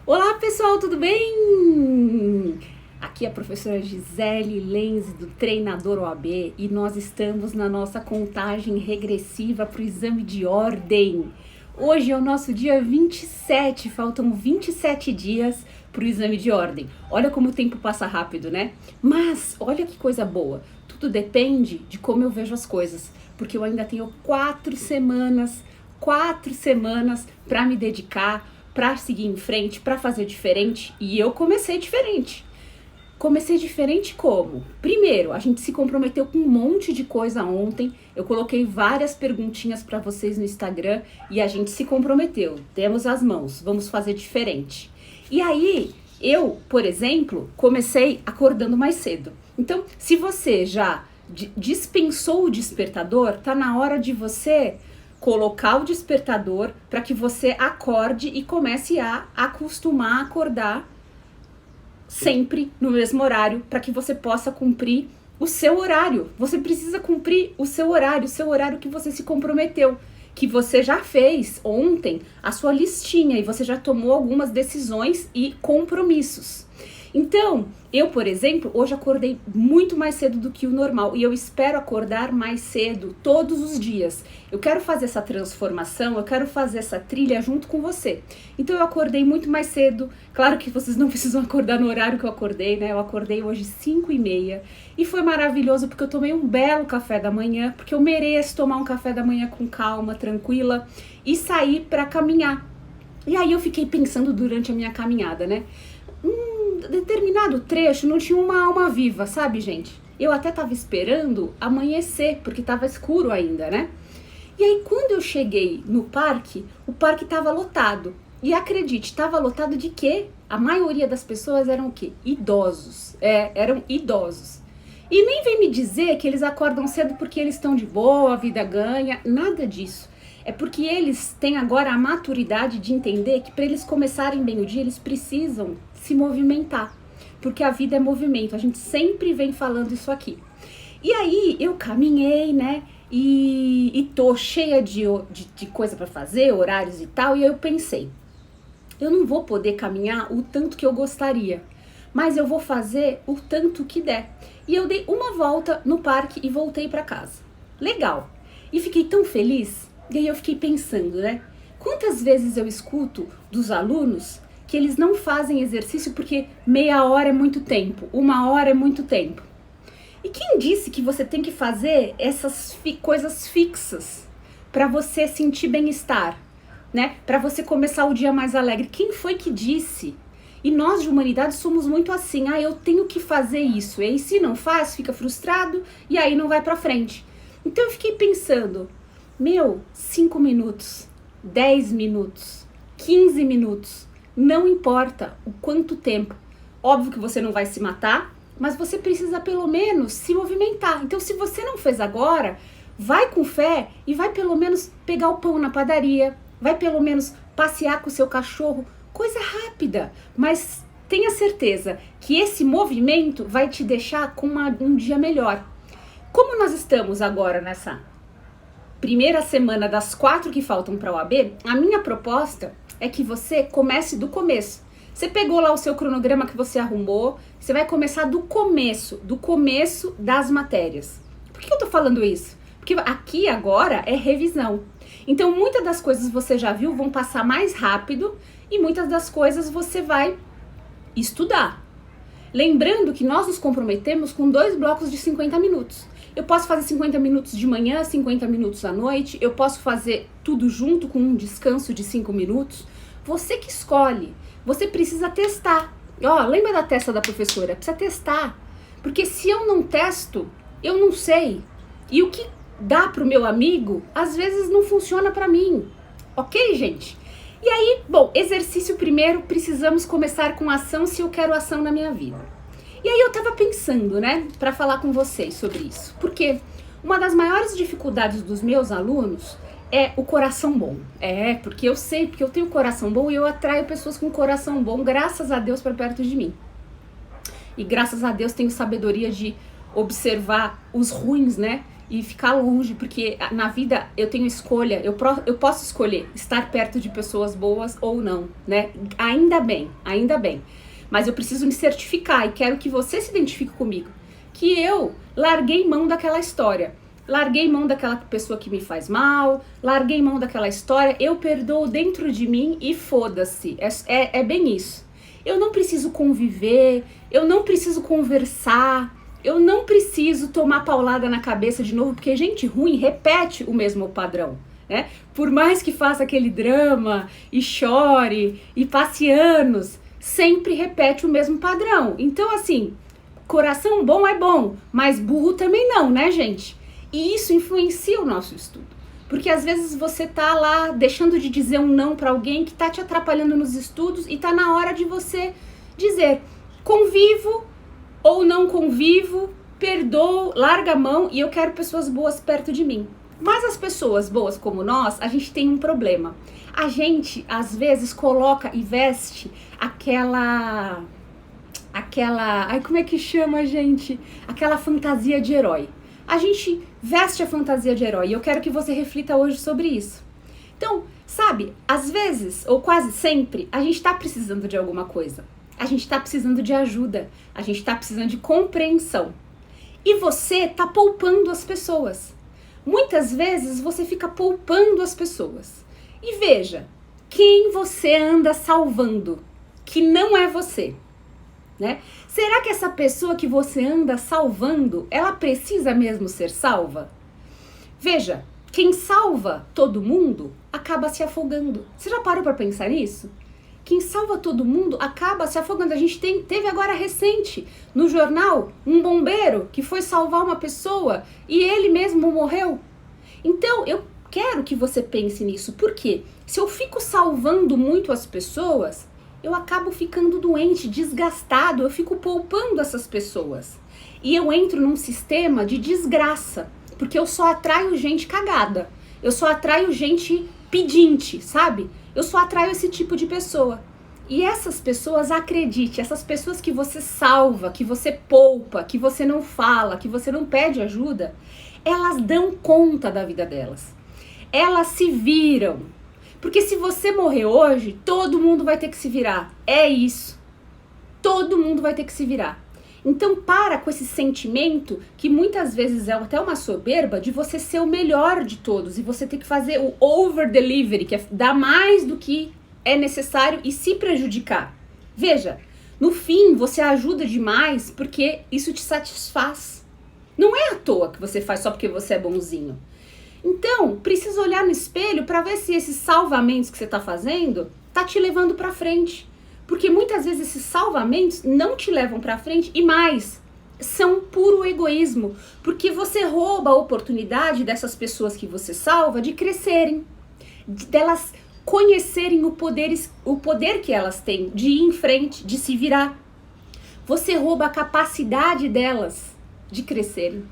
Olá pessoal, tudo bem? Aqui é a professora Gisele Lenz do Treinador OAB e nós estamos na nossa contagem regressiva para o exame de ordem. Hoje é o nosso dia 27, faltam 27 dias para o exame de ordem. Olha como o tempo passa rápido, né? Mas olha que coisa boa, tudo depende de como eu vejo as coisas, porque eu ainda tenho 4 semanas para me dedicar, para seguir em frente, para fazer diferente, e eu comecei diferente. Comecei diferente como? Primeiro, a gente se comprometeu com um monte de coisa ontem, eu coloquei várias perguntinhas para vocês no Instagram e a gente se comprometeu, demos as mãos, vamos fazer diferente. E aí, eu, por exemplo, comecei acordando mais cedo. Então, se você já dispensou o despertador, tá na hora de você colocar o despertador para que você acorde e comece a acostumar a acordar sempre no mesmo horário, para que você possa cumprir o seu horário. Você precisa cumprir o seu horário que você se comprometeu, que você já fez ontem a sua listinha e você já tomou algumas decisões e compromissos. Então, eu, por exemplo, hoje acordei muito mais cedo do que o normal e eu espero acordar mais cedo todos os dias. Eu quero fazer essa transformação, eu quero fazer essa trilha junto com você. Então eu acordei muito mais cedo. Claro que vocês não precisam acordar no horário que eu acordei, né? Eu acordei hoje 5h30 e foi maravilhoso porque eu tomei um belo café da manhã, porque eu mereço tomar um café da manhã com calma, tranquila e sair para caminhar. E aí eu fiquei pensando durante a minha caminhada, né? Determinado trecho não tinha uma alma viva, sabe, gente? Eu até tava esperando amanhecer, porque tava escuro ainda, né? E aí, quando eu cheguei no parque, o parque tava lotado. E acredite, tava lotado de quê? A maioria das pessoas eram o quê? Idosos. Eram idosos. E nem vem me dizer que eles acordam cedo porque eles estão de boa, a vida ganha, nada disso. É porque eles têm agora a maturidade de entender que para eles começarem bem o dia, eles precisam se movimentar. Porque a vida é movimento, a gente sempre vem falando isso aqui. E aí eu caminhei, né? E tô cheia de coisa para fazer, horários e tal, e aí eu pensei, eu não vou poder caminhar o tanto que eu gostaria, mas eu vou fazer o tanto que der. E eu dei uma volta no parque e voltei para casa. Legal. E fiquei tão feliz. E aí eu fiquei pensando, né? Quantas vezes eu escuto dos alunos que eles não fazem exercício porque meia hora é muito tempo, 1 hora é muito tempo. E quem disse que você tem que fazer essas coisas fixas para você sentir bem-estar, né? Para você começar o dia mais alegre? Quem foi que disse? E nós de humanidade somos muito assim, eu tenho que fazer isso. E aí se não faz, fica frustrado e aí não vai para frente. Então eu fiquei pensando, 5 minutos, 10 minutos, 15 minutos, não importa o quanto tempo. Óbvio que você não vai se matar, mas você precisa pelo menos se movimentar. Então se você não fez agora, vai com fé e vai pelo menos pegar o pão na padaria, vai pelo menos passear com o seu cachorro, coisa rápida, mas tenha certeza que esse movimento vai te deixar com um dia melhor. Como nós estamos agora nessa primeira semana das 4 que faltam para a OAB, a minha proposta é que você comece do começo. Você pegou lá o seu cronograma que você arrumou, você vai começar do começo das matérias. Por que eu tô falando isso? Porque aqui agora é revisão. Então muitas das coisas você já viu, vão passar mais rápido e muitas das coisas você vai estudar. Lembrando que nós nos comprometemos com 2 blocos de 50 minutos. Eu posso fazer 50 minutos de manhã, 50 minutos à noite, eu posso fazer tudo junto com um descanso de 5 minutos. Você que escolhe, você precisa testar. Lembra da testa da professora? Precisa testar, porque se eu não testo, eu não sei. E o que dá pro meu amigo, às vezes não funciona para mim. Ok, gente? E aí, bom, exercício primeiro, precisamos começar com ação se eu quero ação na minha vida. E aí eu tava pensando, né, para falar com vocês sobre isso. Porque uma das maiores dificuldades dos meus alunos é o coração bom. Porque eu sei, porque eu tenho coração bom e eu atraio pessoas com coração bom, graças a Deus, para perto de mim. E graças a Deus tenho sabedoria de observar os ruins, né? e ficar longe, porque na vida eu tenho escolha, eu posso escolher estar perto de pessoas boas ou não, né? Ainda bem, ainda bem. Mas eu preciso me certificar e quero que você se identifique comigo, que eu larguei mão daquela história. Larguei mão daquela pessoa que me faz mal, larguei mão daquela história, eu perdoo dentro de mim e foda-se. É bem isso. Eu não preciso conviver, eu não preciso conversar, eu não preciso tomar paulada na cabeça de novo, porque gente ruim repete o mesmo padrão, né? Por mais que faça aquele drama e chore e passe anos, sempre repete o mesmo padrão. Então assim, coração bom é bom, mas burro também não, né, gente? E isso influencia o nosso estudo. Porque às vezes você tá lá deixando de dizer um não para alguém que tá te atrapalhando nos estudos e tá na hora de você dizer convivo ou não convivo, perdoo, larga a mão e eu quero pessoas boas perto de mim. Mas as pessoas boas como nós, a gente tem um problema. A gente às vezes coloca e veste aquela, ai, como é que chama, gente? Aquela fantasia de herói. A gente veste a fantasia de herói e eu quero que você reflita hoje sobre isso. Então, sabe, às vezes, ou quase sempre, a gente tá precisando de alguma coisa. A gente tá precisando de ajuda. A gente tá precisando de compreensão. E você tá poupando as pessoas. Muitas vezes você fica poupando as pessoas. E veja, quem você anda salvando, que não é você, né? Será que essa pessoa que você anda salvando, ela precisa mesmo ser salva? Veja, quem salva todo mundo acaba se afogando. Você já parou para pensar nisso? Quem salva todo mundo acaba se afogando. A gente teve agora recente no jornal um bombeiro que foi salvar uma pessoa e ele mesmo morreu. Então eu quero que você pense nisso. Por quê? Se eu fico salvando muito as pessoas, eu acabo ficando doente, desgastado, eu fico poupando essas pessoas. E eu entro num sistema de desgraça, porque eu só atraio gente cagada. Eu só atraio gente pedinte, sabe? Eu só atraio esse tipo de pessoa. E essas pessoas, acredite, essas pessoas que você salva, que você poupa, que você não fala, que você não pede ajuda, elas dão conta da vida delas. Elas se viram. Porque se você morrer hoje, todo mundo vai ter que se virar. É isso. Todo mundo vai ter que se virar. Então para com esse sentimento, que muitas vezes é até uma soberba, de você ser o melhor de todos. E você ter que fazer o over delivery, que é dar mais do que é necessário e se prejudicar. Veja, no fim você ajuda demais porque isso te satisfaz. Não é à toa que você faz só porque você é bonzinho. Então, precisa olhar no espelho para ver se esses salvamentos que você está fazendo tá te levando para frente. Porque muitas vezes esses salvamentos não te levam para frente e mais, são puro egoísmo. Porque você rouba a oportunidade dessas pessoas que você salva de crescerem, delas conhecerem o poder que elas têm, de ir em frente, de se virar. Você rouba a capacidade delas de crescerem.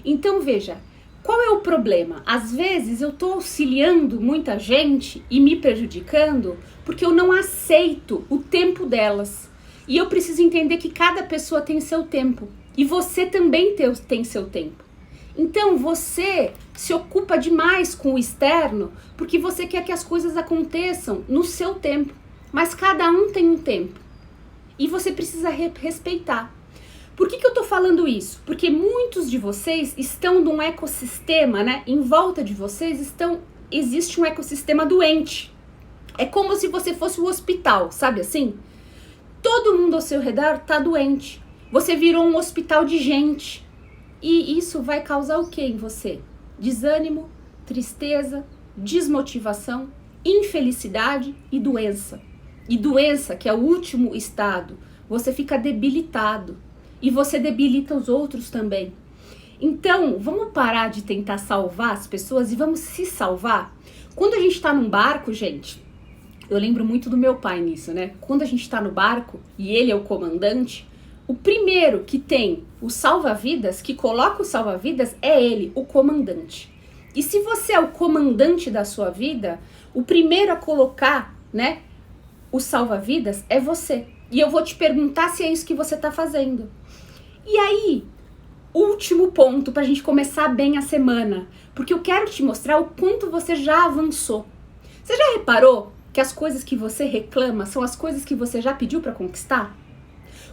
Então veja, qual é o problema? Às vezes eu estou auxiliando muita gente e me prejudicando porque eu não aceito o tempo delas. E eu preciso entender que cada pessoa tem seu tempo. E você também tem seu tempo. Então você se ocupa demais com o externo porque você quer que as coisas aconteçam no seu tempo. Mas cada um tem um tempo. E você precisa respeitar. Por que eu tô falando isso? Porque muitos de vocês estão num ecossistema, né? Em volta de vocês existe um ecossistema doente. É como se você fosse um hospital, sabe assim? Todo mundo ao seu redor tá doente. Você virou um hospital de gente. E isso vai causar o que em você? Desânimo, tristeza, desmotivação, infelicidade e doença. E doença, que é o último estado, você fica debilitado. E você debilita os outros também. Então, vamos parar de tentar salvar as pessoas e vamos se salvar? Quando a gente está num barco, gente, eu lembro muito do meu pai nisso, né? Quando a gente está no barco e ele é o comandante, o primeiro que tem o salva-vidas, que coloca o salva-vidas, é ele, o comandante. E se você é o comandante da sua vida, o primeiro a colocar, né, o salva-vidas é você. E eu vou te perguntar se é isso que você está fazendo. E aí, último ponto pra gente começar bem a semana, porque eu quero te mostrar o quanto você já avançou. Você já reparou que as coisas que você reclama são as coisas que você já pediu pra conquistar?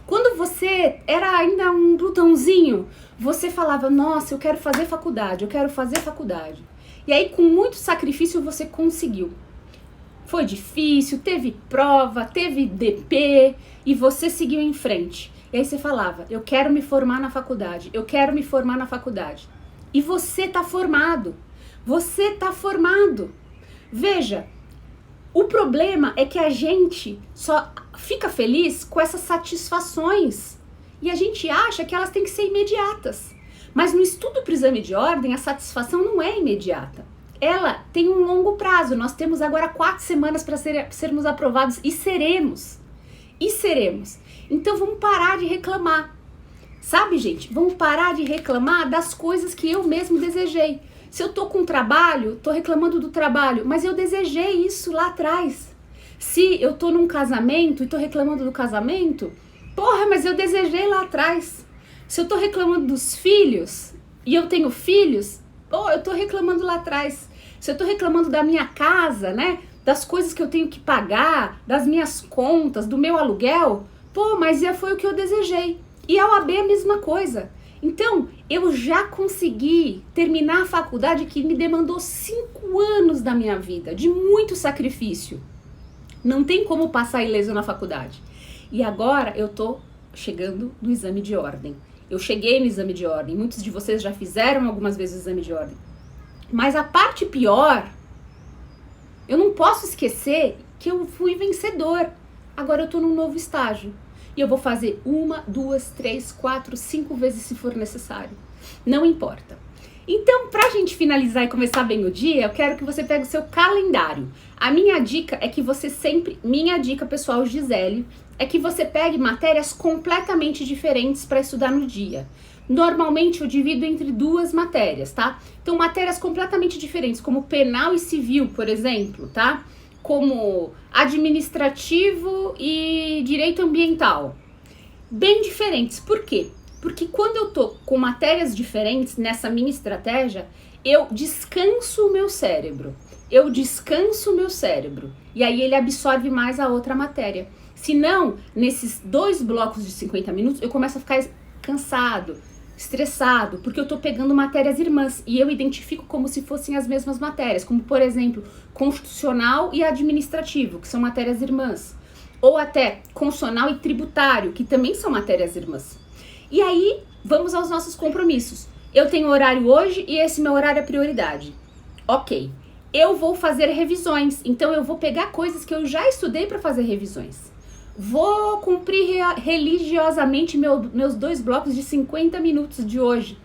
Quando você era ainda um glutãozinho, você falava, nossa, eu quero fazer faculdade, eu quero fazer faculdade. E aí, com muito sacrifício, você conseguiu. Foi difícil, teve prova, teve DP, e você seguiu em frente. E aí você falava, eu quero me formar na faculdade, eu quero me formar na faculdade. E você tá formado. Você tá formado. Veja, o problema é que a gente só fica feliz com essas satisfações. E a gente acha que elas têm que ser imediatas. Mas no estudo para o exame de ordem, a satisfação não é imediata. Ela tem um longo prazo. Nós temos agora 4 semanas para sermos aprovados e seremos. E seremos. Então vamos parar de reclamar. Sabe, gente? Vamos parar de reclamar das coisas que eu mesmo desejei. Se eu tô com trabalho, tô reclamando do trabalho, mas eu desejei isso lá atrás. Se eu tô num casamento e tô reclamando do casamento, porra, mas eu desejei lá atrás. Se eu tô reclamando dos filhos e eu tenho filhos, pô, eu tô reclamando lá atrás. Se eu tô reclamando da minha casa, né, das coisas que eu tenho que pagar, das minhas contas, do meu aluguel, pô, mas foi o que eu desejei. E a OAB é a mesma coisa. Então, eu já consegui terminar a faculdade que me demandou 5 anos da minha vida, de muito sacrifício. Não tem como passar ileso na faculdade. E agora eu tô chegando no exame de ordem. Eu cheguei no exame de ordem. Muitos de vocês já fizeram algumas vezes o exame de ordem. Mas a parte pior, eu não posso esquecer que eu fui vencedor. Agora eu tô num novo estágio. E eu vou fazer 1, 2, 3, 4, 5 vezes se for necessário. Não importa. Então, pra gente finalizar e começar bem o dia, eu quero que você pegue o seu calendário. A minha dica é que você sempre... Minha dica, pessoal, Gisele, é que você pegue matérias completamente diferentes para estudar no dia. Normalmente, eu divido entre 2 matérias, tá? Então, matérias completamente diferentes, como penal e civil, por exemplo, tá? Como administrativo e direito ambiental. Bem diferentes. Por quê? Porque quando eu tô com matérias diferentes nessa minha estratégia, eu descanso o meu cérebro. E aí ele absorve mais a outra matéria. Se não, nesses 2 blocos de 50 minutos, eu começo a ficar cansado, estressado, porque eu tô pegando matérias irmãs e eu identifico como se fossem as mesmas matérias, como por exemplo, constitucional e administrativo, que são matérias irmãs, ou até constitucional e tributário, que também são matérias irmãs. E aí, vamos aos nossos compromissos. Eu tenho horário hoje e esse meu horário é prioridade. Ok, eu vou fazer revisões, então eu vou pegar coisas que eu já estudei para fazer revisões. Vou cumprir religiosamente meus 2 blocos de 50 minutos de hoje.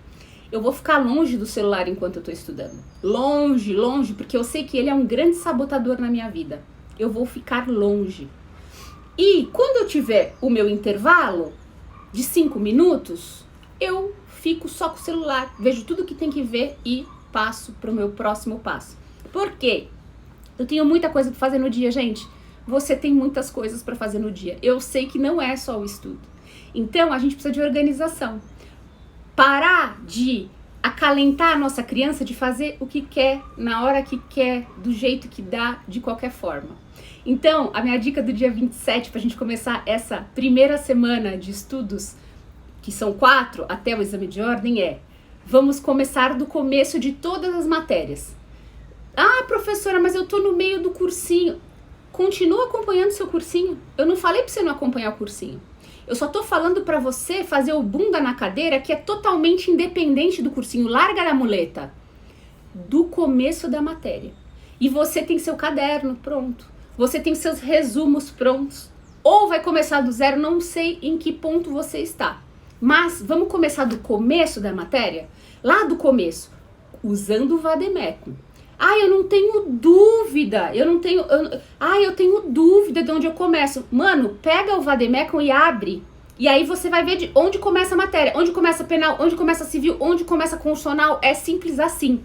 Eu vou ficar longe do celular enquanto eu tô estudando. Longe, porque eu sei que ele é um grande sabotador na minha vida. Eu vou ficar longe. E quando eu tiver o meu intervalo de 5 minutos, eu fico só com o celular, vejo tudo que tem que ver e passo pro meu próximo passo. Por quê? Eu tenho muita coisa pra fazer no dia, gente. Você tem muitas coisas para fazer no dia. Eu sei que não é só o estudo. Então, a gente precisa de organização. Parar de acalentar a nossa criança de fazer o que quer, na hora que quer, do jeito que dá, de qualquer forma. Então, a minha dica do dia 27, para a gente começar essa primeira semana de estudos, que são 4 até o exame de ordem, é: vamos começar do começo de todas as matérias. Ah, professora, mas eu tô no meio do cursinho. Continua acompanhando seu cursinho. Eu não falei para você não acompanhar o cursinho. Eu só tô falando para você fazer o bunda na cadeira, que é totalmente independente do cursinho. Larga a muleta. Do começo da matéria. E você tem seu caderno pronto. Você tem seus resumos prontos. Ou vai começar do zero, não sei em que ponto você está. Mas vamos começar do começo da matéria? Lá do começo, usando o vademecum. Ah, eu não tenho dúvida, eu tenho dúvida de onde eu começo. Mano, pega o vademecum e abre. E aí você vai ver de onde começa a matéria, onde começa penal, onde começa civil, onde começa constitucional. É simples assim.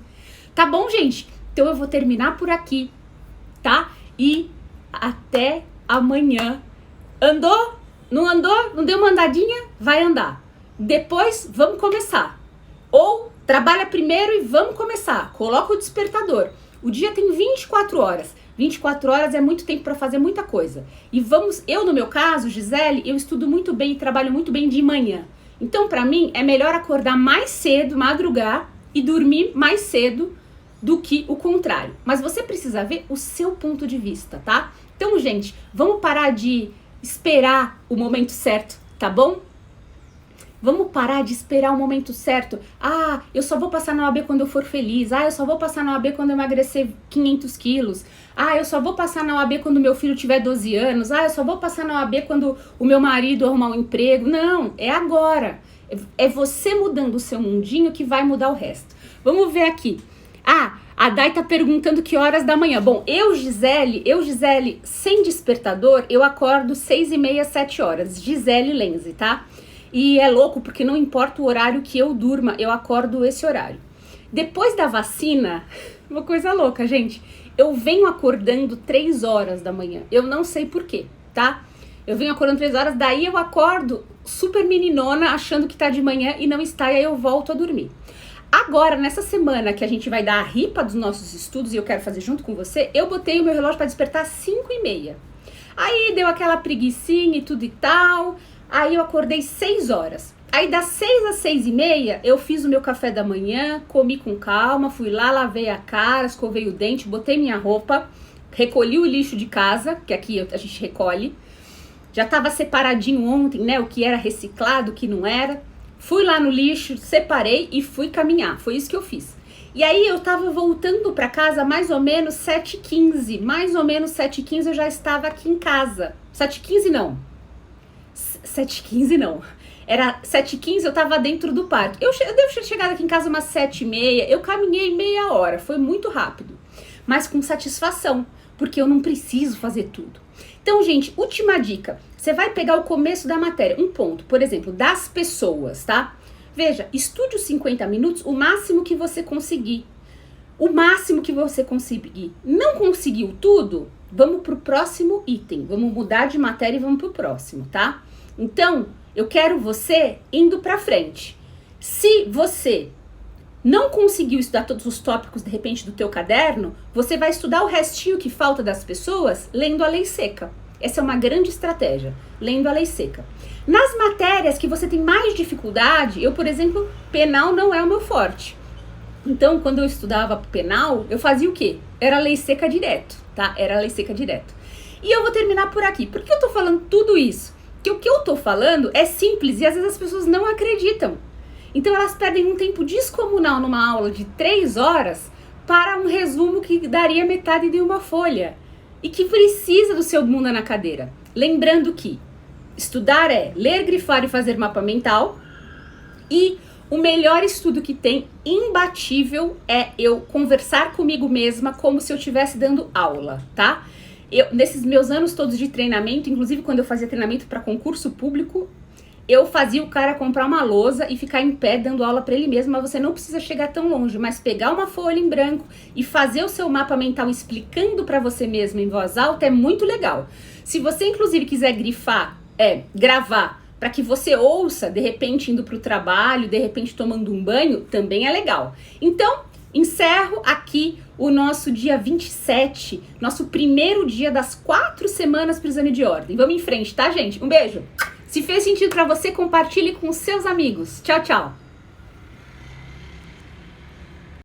Tá bom, gente? Então eu vou terminar por aqui, tá? E até amanhã. Andou? Não andou? Não deu uma andadinha? Vai andar. Depois, vamos começar. Ou trabalha primeiro e vamos começar. Coloca o despertador. O dia tem 24 horas. 24 horas é muito tempo para fazer muita coisa. E eu no meu caso, Gisele, eu estudo muito bem e trabalho muito bem de manhã. Então, para mim, é melhor acordar mais cedo, madrugar e dormir mais cedo do que o contrário. Mas você precisa ver o seu ponto de vista, tá? Então, gente, vamos parar de esperar o momento certo, tá bom? Vamos parar de esperar o momento certo. Ah, eu só vou passar na OAB quando eu for feliz. Ah, eu só vou passar na OAB quando eu emagrecer 500 quilos. Ah, eu só vou passar na OAB quando meu filho tiver 12 anos. Ah, eu só vou passar na OAB quando o meu marido arrumar um emprego. Não, é agora. É você mudando o seu mundinho que vai mudar o resto. Vamos ver aqui. Ah, a Dai tá perguntando que horas da manhã. Bom, eu, Gisele, sem despertador, eu acordo 6h30, 7 horas. Gisele Lenze, tá? E é louco porque não importa o horário que eu durma, eu acordo esse horário. Depois da vacina, uma coisa louca, gente. Eu venho acordando 3 horas da manhã. Eu não sei porquê, tá? Eu venho acordando 3 horas, daí eu acordo super meninona, achando que tá de manhã e não está, e aí eu volto a dormir. Agora, nessa semana que a gente vai dar a ripa dos nossos estudos e eu quero fazer junto com você, eu botei o meu relógio para despertar às 5h30. Aí deu aquela preguicinha e tudo e tal. Aí eu acordei 6 horas. Aí das 6 às 6h30 eu fiz o meu café da manhã, comi com calma, fui lá, lavei a cara, escovei o dente, botei minha roupa, recolhi o lixo de casa, que aqui a gente recolhe. Já estava separadinho ontem, né, o que era reciclado, o que não era. Fui lá no lixo, separei e fui caminhar. Foi isso que eu fiz. E aí eu tava voltando para casa mais ou menos 7h15. Mais ou menos 7h15 eu já estava aqui em casa. 7h15 não. 7h15 não. Era 7h15 eu tava dentro do parque. Eu devo ter chegado aqui em casa umas 7h30. Eu caminhei meia hora. Foi muito rápido. Mas com satisfação. Porque eu não preciso fazer tudo. Então, gente, última dica. Você vai pegar o começo da matéria, um ponto, por exemplo, das pessoas, tá? Veja, estude os 50 minutos, o máximo que você conseguir. O máximo que você conseguir. Não conseguiu tudo? Vamos pro próximo item. Vamos mudar de matéria e vamos pro próximo, tá? Então, eu quero você indo pra frente. Se você não conseguiu estudar todos os tópicos, de repente, do teu caderno, você vai estudar o restinho que falta das pessoas lendo a lei seca. Essa é uma grande estratégia, lendo a lei seca. Nas matérias que você tem mais dificuldade, eu, por exemplo, penal não é o meu forte. Então, quando eu estudava penal, eu fazia o quê? Era lei seca direto, tá? Era lei seca direto. E eu vou terminar por aqui. Por que eu tô falando tudo isso? Porque o que eu tô falando é simples e às vezes as pessoas não acreditam. Então, elas perdem um tempo descomunal numa aula de 3 horas para um resumo que daria metade de uma folha. E que precisa do seu bunda na cadeira. Lembrando que estudar é ler, grifar e fazer mapa mental. E o melhor estudo que tem, imbatível, é eu conversar comigo mesma como se eu estivesse dando aula, tá? Nesses meus anos todos de treinamento, inclusive quando eu fazia treinamento para concurso público, eu fazia o cara comprar uma lousa e ficar em pé dando aula para ele mesmo, mas você não precisa chegar tão longe, mas pegar uma folha em branco e fazer o seu mapa mental explicando para você mesmo em voz alta é muito legal. Se você inclusive quiser gravar para que você ouça, de repente indo para o trabalho, de repente tomando um banho, também é legal. Então, encerro aqui o nosso dia 27, nosso primeiro dia das 4 semanas para o exame de ordem. Vamos em frente, tá, gente? Um beijo! Se fez sentido para você, compartilhe com seus amigos. Tchau, tchau!